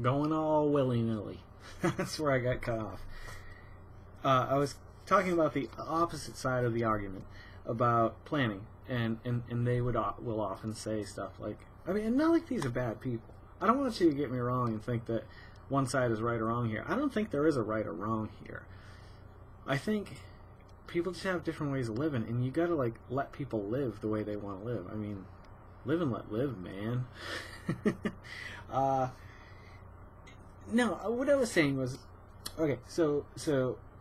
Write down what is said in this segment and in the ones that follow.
going all willy-nilly. That's where I got cut off. I was talking about the opposite side of the argument about planning, and they will often say stuff like, I mean, not like these are bad people. I don't want you to get me wrong and think that one side is right or wrong here. I don't think there is a right or wrong here. I think people just have different ways of living, and you gotta like let people live the way they want to live. I mean, live and let live, man. No, what I was saying was, okay, so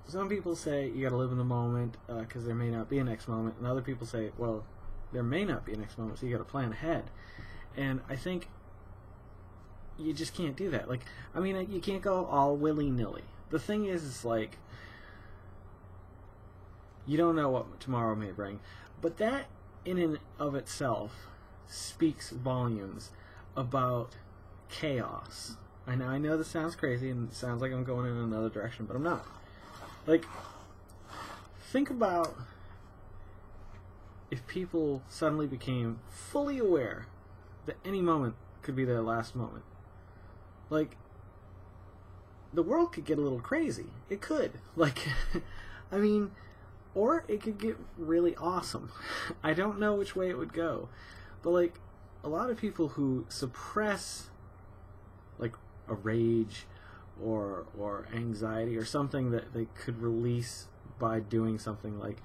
some people say you gotta live in the moment because there may not be a next moment, and other people say, well, there may not be a next moment, so you gotta plan ahead. And I think you just can't do that. Like, I mean, you can't go all willy-nilly. The thing is like, you don't know what tomorrow may bring. But that, in and of itself, speaks volumes about chaos. I know this sounds crazy, and it sounds like I'm going in another direction, but I'm not. Like, think about if people suddenly became fully aware that any moment could be their last moment. Like, the world could get a little crazy. It could. Like, I mean, or it could get really awesome. I don't know which way it would go. But, like, a lot of people who suppress, like, a rage or anxiety or something that they could release by doing something like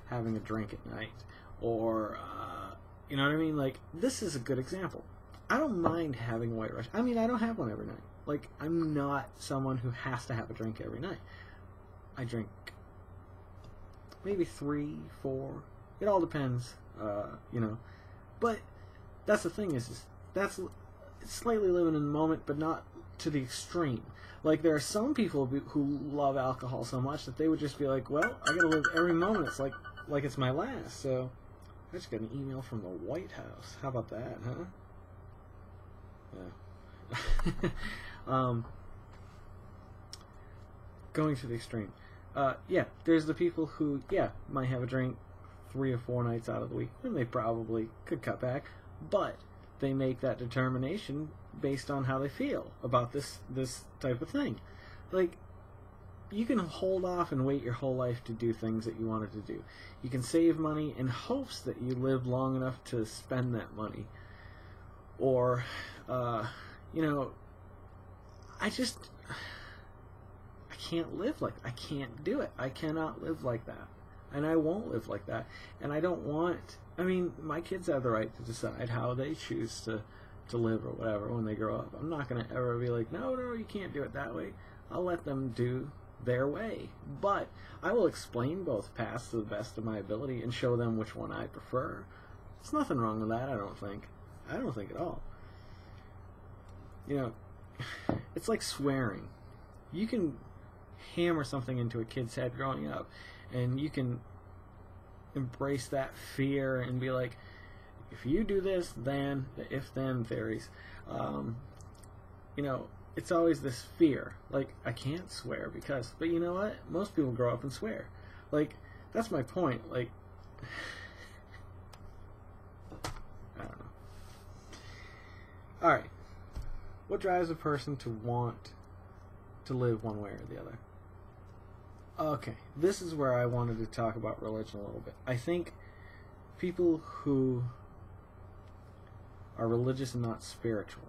having a drink at night or, you know what I mean? Like, this is a good example. I don't mind having a white Russian. I mean, I don't have one every night. Like, I'm not someone who has to have a drink every night. I drink maybe 3, 4. It all depends, you know. But that's the thing is that's slightly living in the moment, but not to the extreme. Like, there are some people who love alcohol so much that they would just be like, well, I gotta live every moment. It's like it's my last. So I just got an email from the White House. How about that, huh? Yeah. Going to the extreme. Yeah, there's the people who, yeah, might have a drink 3 or 4 nights out of the week, and they probably could cut back, but they make that determination based on how they feel about this type of thing. Like, you can hold off and wait your whole life to do things that you wanted to do. You can save money in hopes that you live long enough to spend that money. Or, you know, I can't live like that. I can't do it. I cannot live like that. And I won't live like that. And I don't want... I mean, my kids have the right to decide how they choose to live or whatever when they grow up. I'm not going to ever be like, no, you can't do it that way. I'll let them do their way. But I will explain both paths to the best of my ability and show them which one I prefer. There's nothing wrong with that, I don't think. I don't think at all. You know, it's like swearing. You can hammer something into a kid's head growing up, and you can embrace that fear and be like, if you do this, then the if-then theories. You know, it's always this fear. Like, I can't swear because, but you know what? Most people grow up and swear. Like, that's my point. Like, I don't know. Alright. What drives a person to want to live one way or the other? Okay, this is where I wanted to talk about religion a little bit. I think people who are religious and not spiritual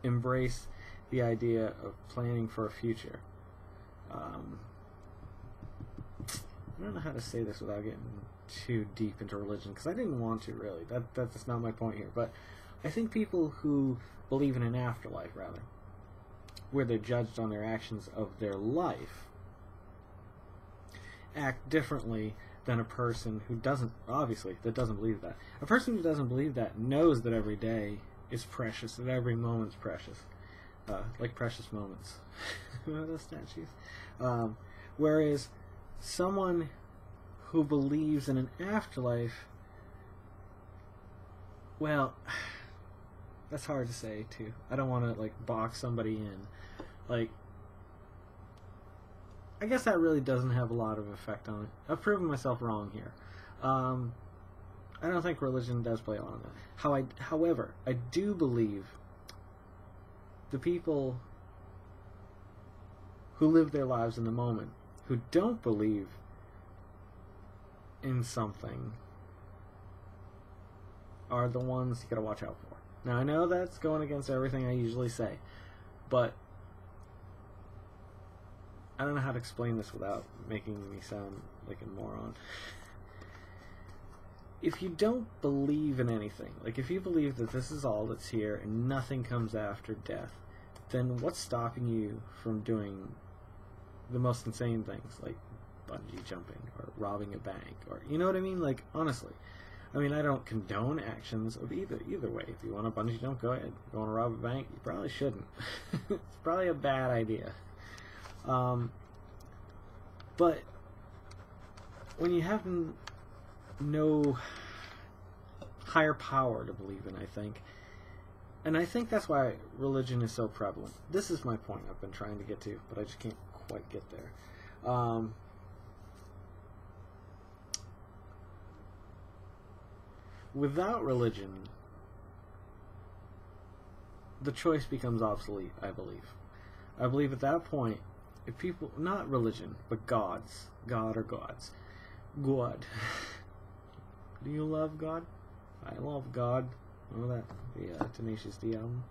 embrace the idea of planning for a future. I don't know how to say this without getting too deep into religion, because I didn't want to, really. That's not my point here. But I think people who believe in an afterlife, rather, where they're judged on their actions of their life, act differently than a person who doesn't, obviously, that doesn't believe that. A person who doesn't believe that knows that every day is precious, that every moment's precious. Like precious moments. Remember those statues? Whereas someone who believes in an afterlife, well, that's hard to say, too. I don't want to, like, box somebody in. Like, I guess that really doesn't have a lot of effect on it. I've proven myself wrong here. I don't think religion does play a lot in that. However, I do believe the people who live their lives in the moment, who don't believe in something, are the ones you gotta watch out for. Now, I know that's going against everything I usually say, but I don't know how to explain this without making me sound like a moron. If you don't believe in anything, like if you believe that this is all that's here and nothing comes after death, then what's stopping you from doing the most insane things, like bungee jumping or robbing a bank, or, you know what I mean? Like, honestly, I mean, I don't condone actions of either way. If you want to bungee jump, go ahead. If you want to rob a bank, you probably shouldn't. It's probably a bad idea. But when you have no higher power to believe in, I think, and I think that's why religion is so prevalent. This is my point I've been trying to get to, but I just can't quite get there. Without religion, the choice becomes obsolete, I believe. I believe at that point, if people, not religion, but gods, God or gods, God. Do you love God? I love God. Remember that? The Tenacious D album?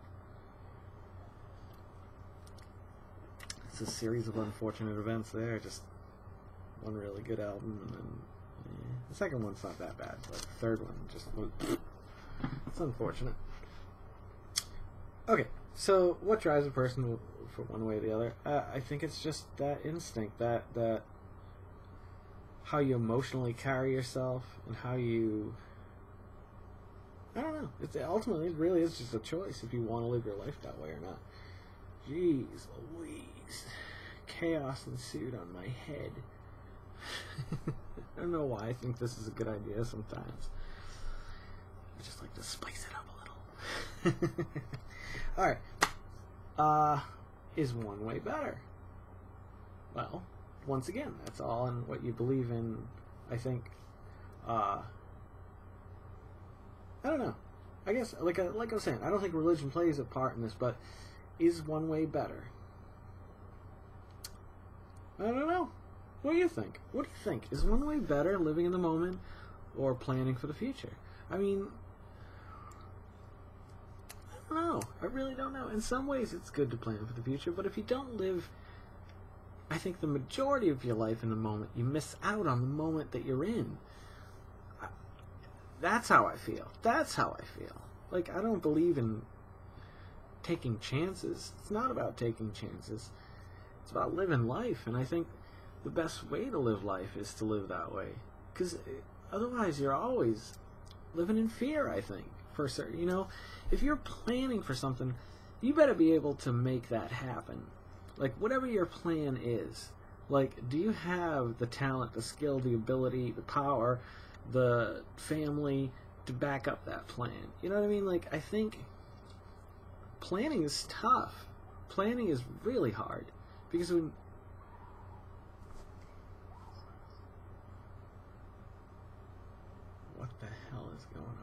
It's a series of unfortunate events there. Just one really good album, and then the second one's not that bad, but the third one just was... It's unfortunate. Okay, so what drives a person for one way or the other? I think it's just that instinct, that how you emotionally carry yourself, and how you... I don't know. Ultimately, it really is just a choice if you want to live your life that way or not. Jeez Louise. Chaos ensued on my head. I don't know why I think this is a good idea sometimes. I just like to spice it up a little. Alright. Is one way better? Well, once again, that's all in what you believe in, I think. I don't know. I guess, like I was saying, I don't think religion plays a part in this, but is one way better? I don't know. What do you think? What do you think? Is one way better, living in the moment, or planning for the future? I mean, I don't know. I really don't know. In some ways, it's good to plan for the future, but if you don't live, I think, the majority of your life in the moment, you miss out on the moment that you're in. That's how I feel. That's how I feel. Like, I don't believe in taking chances. It's not about taking chances. It's about living life, and I think the best way to live life is to live that way. Because otherwise you're always living in fear, I think. For certain, you know, if you're planning for something, you better be able to make that happen. Like, whatever your plan is. Like, do you have the talent, the skill, the ability, the power, the family to back up that plan? You know what I mean? Like, I think planning is tough. Planning is really hard. Because when... What the hell is going on?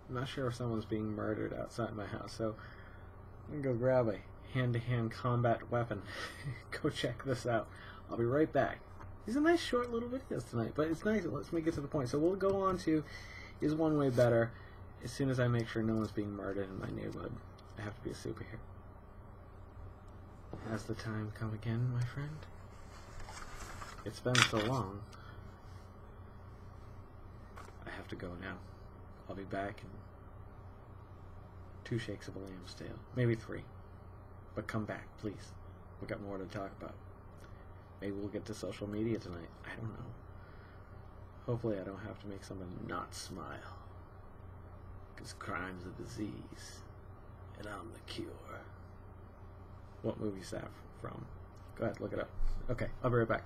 I'm not sure if someone's being murdered outside my house, so I'm gonna go grab a hand-to-hand combat weapon. Go check this out. I'll be right back. These are nice short little videos tonight, but it's nice. Let's make it to the point. So we'll go on to, is one way better, as soon as I make sure no one's being murdered in my neighborhood. I have to be a superhero. Has the time come again, my friend? It's been so long. I have to go now. I'll be back in 2 shakes of a lamb's tail. Maybe 3. But come back, please. We've got more to talk about. Maybe we'll get to social media tonight. I don't know. Hopefully I don't have to make someone not smile. Because crime's a disease. And I'm the cure. What movie is that from? Go ahead, look it up. Okay, I'll be right back.